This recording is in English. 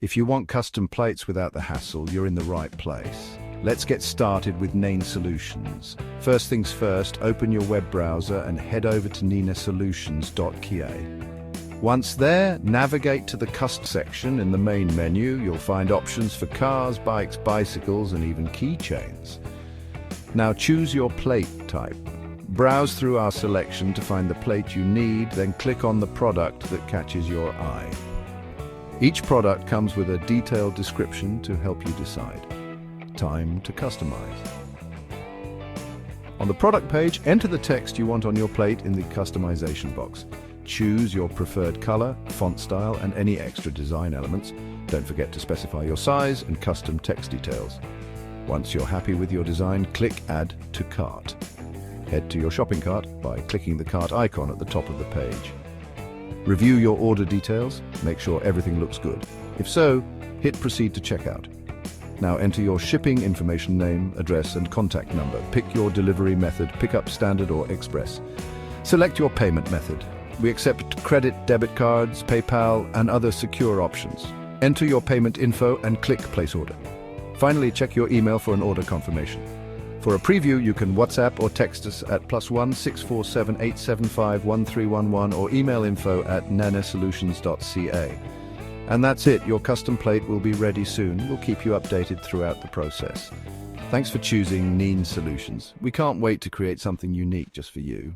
If you want custom plates without the hassle, you're in the right place. Let's get started with Nene Solutions. First things first, open your web browser and head over to nenesolutions.ca. Once there, navigate to the Cust section in the main menu. You'll find options for cars, bikes, bicycles, and even keychains. Now choose your plate type. Browse through our selection to find the plate you need, then click on the product that catches your eye. Each product comes with a detailed description to help you decide. Time to customize. On the product page, enter the text you want on your plate in the customization box. Choose your preferred color, font style, and any extra design elements. Don't forget to specify your size and custom text details. Once you're happy with your design, click Add to Cart. Head to your shopping cart by clicking the cart icon at the top of the page. Review your order details, make sure everything looks good. If so, hit Proceed to checkout. Now enter your shipping information, name, address, and contact number. Pick your delivery method, pickup, standard, or express. Select your payment method. We accept credit, debit cards, PayPal, and other secure options. Enter your payment info and click Place Order. Finally, check your email for an order confirmation. For a preview, you can WhatsApp or text us at +1 647 875 1311 or email info@nenesolutions.ca. And that's it, your custom plate will be ready soon. We'll keep you updated throughout the process. Thanks for choosing Nene Solutions. We can't wait to create something unique just for you.